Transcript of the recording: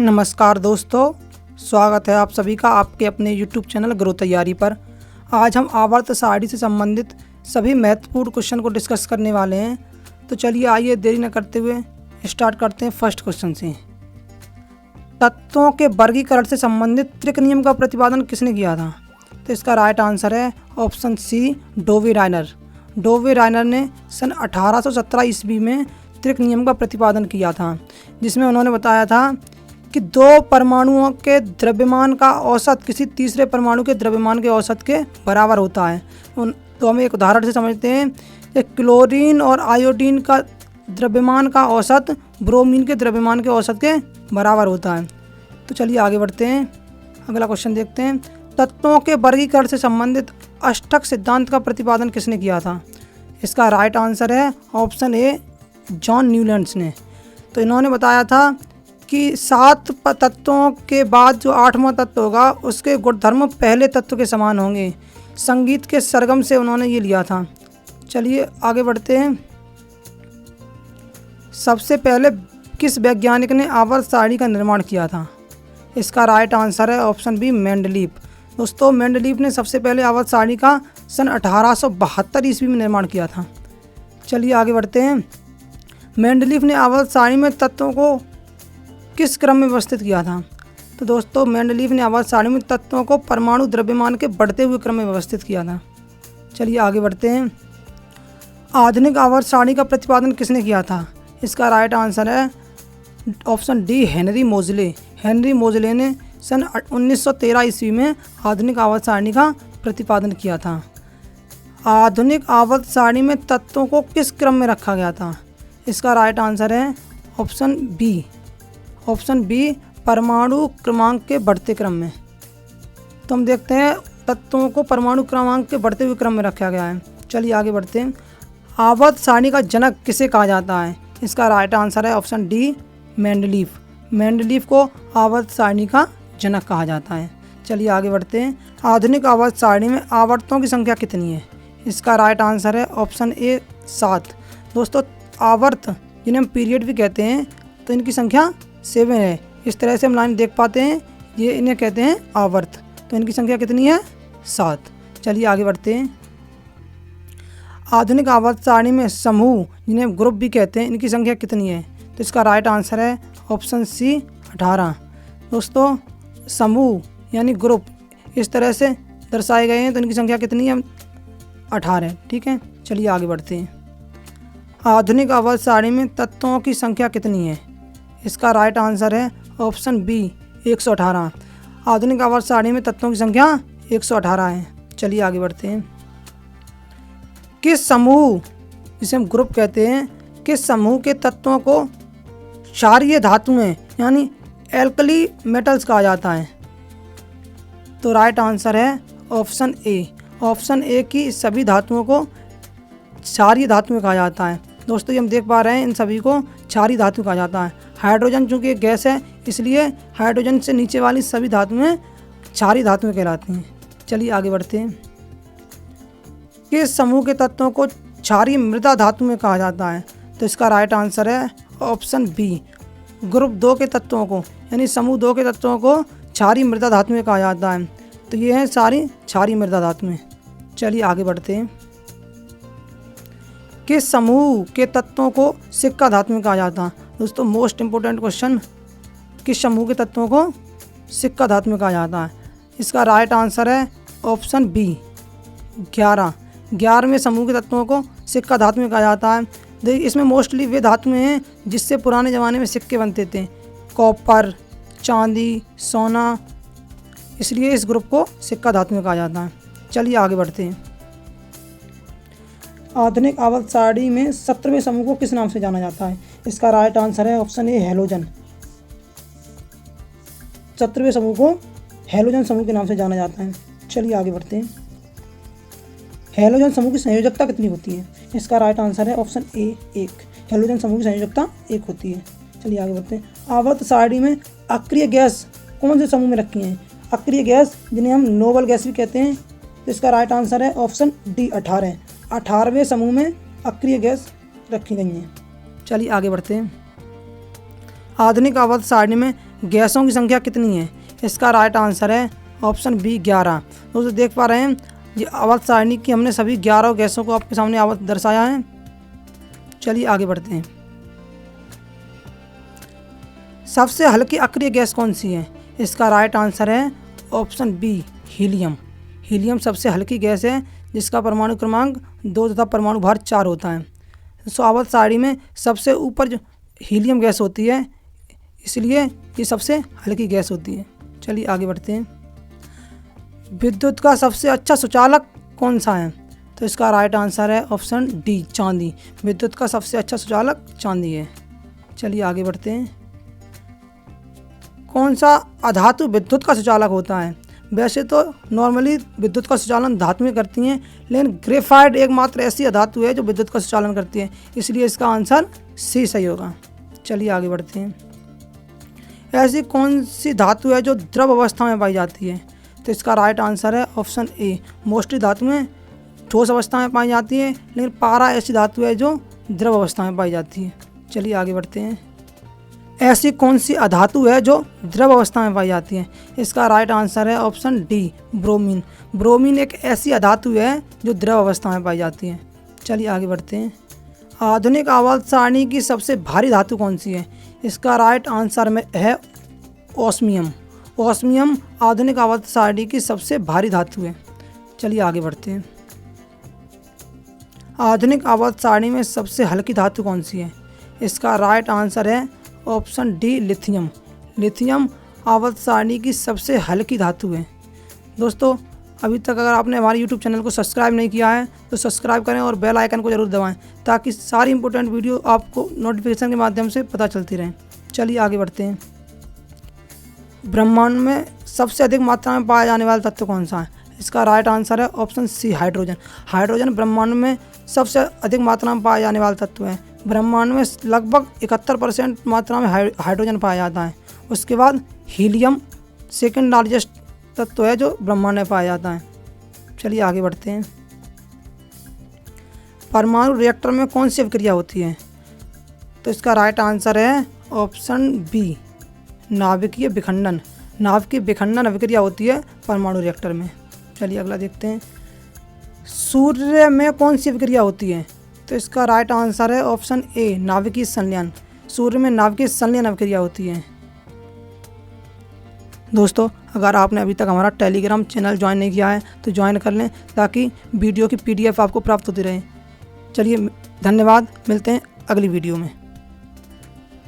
नमस्कार दोस्तों, स्वागत है आप सभी का आपके अपने YouTube चैनल ग्रो तैयारी पर। आज हम आवर्त सारणी से संबंधित सभी महत्वपूर्ण क्वेश्चन को डिस्कस करने वाले हैं। तो चलिए आइए देरी न करते हुए स्टार्ट करते हैं फर्स्ट क्वेश्चन से। तत्वों के वर्गीकरण से संबंधित त्रिक नियम का प्रतिपादन किसने किया था? तो इसका राइट आंसर है ऑप्शन सी, डोवे रायनर। डोवे रायनर ने सन 1817 ईस्वी में त्रिक नियम का प्रतिपादन किया था, जिसमें उन्होंने बताया था कि दो परमाणुओं के द्रव्यमान का औसत किसी तीसरे परमाणु के द्रव्यमान के औसत के बराबर होता है। तो हम एक उदाहरण से समझते हैं कि क्लोरीन और आयोडीन का द्रव्यमान का औसत ब्रोमीन के द्रव्यमान के औसत के बराबर होता है। तो चलिए आगे बढ़ते हैं, अगला क्वेश्चन देखते हैं। तत्वों के वर्गीकरण से संबंधित अष्टक सिद्धांत का प्रतिपादन किसने किया था? इसका राइट आंसर है ऑप्शन ए, जॉन न्यूलैंड्स ने। तो इन्होंने बताया था कि 7 तत्वों के बाद जो 8वां तत्व होगा उसके गुणधर्म पहले तत्व के समान होंगे। संगीत के सरगम से उन्होंने ये लिया था। चलिए आगे बढ़ते हैं। सबसे पहले किस वैज्ञानिक ने आवर्त सारणी का निर्माण किया था? इसका राइट आंसर है ऑप्शन बी, मेंडलीव। दोस्तों, मेंडलीव ने सबसे पहले आवर्त सारणी का सन 1872 ईस्वी में निर्माण किया था। चलिए आगे बढ़ते हैं। मेंडलीव ने आवर्त सारणी में तत्वों को किस क्रम में व्यवस्थित किया था? तो दोस्तों, मेंडलीव ने आवर्त सारणी में तत्वों को परमाणु द्रव्यमान के बढ़ते हुए क्रम में व्यवस्थित किया था। चलिए आगे बढ़ते हैं। आधुनिक आवर्त सारणी का प्रतिपादन किसने किया था? इसका राइट आंसर है ऑप्शन डी, हेनरी मोजले। हेनरी मोजले ने सन 1913 ईस्वी में आधुनिक आवर्त सारणी का प्रतिपादन किया था। आधुनिक आवर्त सारणी में तत्वों को किस क्रम में रखा गया था? इसका राइट आंसर है ऑप्शन बी, परमाणु क्रमांक के बढ़ते क्रम में। तो हम देखते हैं तत्वों को परमाणु क्रमांक के बढ़ते हुए क्रम में रखा गया है। चलिए आगे बढ़ते हैं। आवर्त सारणी का जनक किसे कहा जाता है? इसका राइट आंसर है ऑप्शन डी, मेंडलीव। मेंडलीव को आवर्त सारणी का जनक कहा जाता है। चलिए आगे बढ़ते हैं। आधुनिक आवर्त सारणी में आवर्तों की संख्या कितनी है? इसका राइट आंसर है ऑप्शन ए, 7। दोस्तों, आवर्त जिन्हें हम पीरियड भी कहते हैं, तो इनकी संख्या 7 है। इस तरह से हम लाइन देख पाते हैं, ये इन्हें कहते हैं आवर्त। तो इनकी संख्या कितनी है? 7। चलिए आगे बढ़ते हैं। आधुनिक आवर्त सारणी में समूह जिन्हें हम ग्रुप भी कहते हैं, इनकी संख्या कितनी है? तो इसका राइट आंसर है ऑप्शन सी, 18। दोस्तों, समूह यानी ग्रुप इस तरह से दर्शाए गए हैं, तो इनकी संख्या कितनी है? 18 है। ठीक है, चलिए आगे बढ़ते हैं। आधुनिक आवर्त सारणी में तत्वों की संख्या कितनी है? इसका राइट आंसर है ऑप्शन बी, 118। आधुनिक आवर्त सारणी में तत्वों की संख्या 118 है। चलिए आगे बढ़ते हैं। किस समूह, जिसे हम ग्रुप कहते हैं, किस समूह के तत्वों को क्षारीय धातुएं यानी एल्कली मेटल्स कहा जाता है? तो राइट आंसर है ऑप्शन ए की सभी धातुओं को क्षारीय धातुएं कहा जाता है। दोस्तों, ये हम देख पा रहे हैं इन सभी को क्षारीय धातु कहा जाता है। हाइड्रोजन चूँकि एक गैस है, इसलिए हाइड्रोजन से नीचे वाली सभी धातुएं क्षारीय धातुएं कहलाती हैं। चलिए आगे बढ़ते हैं। किस समूह के तत्वों को क्षारीय मृदा धातुएं कहा जाता है? तो इसका राइट आंसर है ऑप्शन बी, ग्रुप 2 के तत्वों को यानी समूह 2 के तत्वों को क्षारीय मृदा धातुएं कहा जाता है। तो ये हैं सारी क्षारीय मृदा धातुएं। चलिए आगे बढ़ते हैं। किस समूह के तत्वों को सिक्का धातुएं कहा जाता है? दोस्तों, मोस्ट इंपोर्टेंट क्वेश्चन, किस समूह के तत्वों को सिक्का धातुएं कहा जाता है? इसका राइट आंसर है ऑप्शन बी, 11। 11वें समूह के तत्वों को सिक्का धातुएं कहा जाता है। देखिए, इसमें मोस्टली वे धातुएं हैं जिससे पुराने ज़माने में सिक्के बनते थे, कॉपर, चांदी, सोना, इसलिए इस ग्रुप को सिक्का धातुएं कहा जाता है। चलिए आगे बढ़ते हैं। आधुनिक आवर्त सारणी में 17वें समूह को किस नाम से जाना जाता है? इसका राइट आंसर है ऑप्शन ए, हैलोजन। 17वें समूह को हैलोजन समूह के नाम से जाना जाता है। चलिए आगे बढ़ते हैं। हैलोजन समूह की संयोजकता कितनी होती है? इसका राइट आंसर है ऑप्शन ए, 1। हैलोजन समूह की संयोजकता 1 होती है। चलिए आगे बढ़ते हैं। आवर्त सारणी में अक्रिय गैस कौन से समूह में रखी हैं? अक्रिय गैस जिन्हें हम नोबल गैस भी कहते हैं। तो इसका राइट आंसर है ऑप्शन डी, 18। 18वें समूह में अक्रिय गैस रखी गई हैं। चलिए आगे बढ़ते हैं। आधुनिक आवर्त सारणी में गैसों की संख्या कितनी है? इसका राइट आंसर है ऑप्शन बी 11। दोस्तों देख पा रहे हैं ये आवर्त सारणी की हमने सभी 11 गैसों को आपके सामने आवर्त दर्शाया है। चलिए आगे बढ़ते हैं। सबसे हल्की अक्रिय गैस कौन सी है? इसका राइट आंसर है ऑप्शन बी हीलियम। हीलियम सबसे हल्की गैस है जिसका परमाणु क्रमांक 2 तथा परमाणु भार 4 होता है। सो आवर्त सारणी में सबसे ऊपर जो हीलियम गैस होती है, इसलिए ये सबसे हल्की गैस होती है। चलिए आगे बढ़ते हैं। विद्युत का सबसे अच्छा सुचालक कौन सा है? तो इसका राइट आंसर है ऑप्शन डी चांदी। विद्युत का सबसे अच्छा सुचालक चांदी है। चलिए आगे बढ़ते हैं। कौन सा अधातु विद्युत का सुचालक होता है? वैसे तो नॉर्मली विद्युत का संचालन धातुएं करती हैं, लेकिन ग्रेफाइट एकमात्र ऐसी अधातु है जो विद्युत का संचालन करती है, इसलिए इसका आंसर सी सही होगा। चलिए आगे बढ़ते हैं। ऐसी कौन सी धातु है जो द्रव अवस्था में पाई जाती है? तो इसका राइट आंसर है ऑप्शन ए मोस्टली धातुएं ठोस अवस्था में पाई जाती है, लेकिन पारा ऐसी धातु है जो द्रव अवस्था में पाई जाती है। चलिए आगे बढ़ते हैं। ऐसी कौन सी अधातु है जो द्रव अवस्था में पाई जाती है? इसका राइट आंसर है ऑप्शन डी ब्रोमीन। ब्रोमीन एक ऐसी अधातु है जो द्रव अवस्था में पाई जाती है। चलिए आगे बढ़ते हैं। आधुनिक आवर्त सारणी की सबसे भारी धातु कौन सी है? इसका राइट आंसर में है ओस्मियम। ओस्मियम आधुनिक आवर्त सारणी की सबसे भारी धातु है। चलिए आगे बढ़ते हैं। आधुनिक आवर्त सारणी में सबसे हल्की धातु कौन सी है? इसका राइट आंसर है ऑप्शन डी लिथियम। लिथियम आवर्त सारणी की सबसे हल्की धातु है। दोस्तों अभी तक अगर आपने हमारे यूट्यूब चैनल को सब्सक्राइब नहीं किया है तो सब्सक्राइब करें और बेल आइकन को जरूर दबाएं ताकि सारी इंपॉर्टेंट वीडियो आपको नोटिफिकेशन के माध्यम से पता चलती रहें। चलिए आगे बढ़ते हैं। ब्रह्मांड में सबसे अधिक मात्रा में पाया जाने वाला तत्व कौन सा है? इसका राइट आंसर है ऑप्शन सी हाइड्रोजन। हाइड्रोजन ब्रह्मांड में सबसे अधिक मात्रा में पाया जाने वाला तत्व है। ब्रह्मांड में लगभग 71% मात्रा में हाइड्रोजन पाया जाता है। उसके बाद हीलियम सेकंड लार्जेस्ट तत्व है जो ब्रह्मांड में पाया जाता है। चलिए आगे बढ़ते हैं। परमाणु रिएक्टर में कौन सी अभिक्रिया होती है? तो इसका राइट आंसर है ऑप्शन बी नाभिकीय विखंडन। नाभिकीय विखंडन अभिक्रिया होती है परमाणु रिएक्टर में। चलिए अगला देखते हैं। सूर्य में कौन सी अभिक्रिया होती है? तो इसका राइट आंसर है ऑप्शन ए नाभिकीय संलयन। सूर्य में नाभिकीय संलयन अभिक्रिया होती है। दोस्तों अगर आपने अभी तक हमारा टेलीग्राम चैनल ज्वाइन नहीं किया है तो ज्वाइन कर लें ताकि वीडियो की PDF आपको प्राप्त होती रहे। चलिए धन्यवाद, मिलते हैं अगली वीडियो में।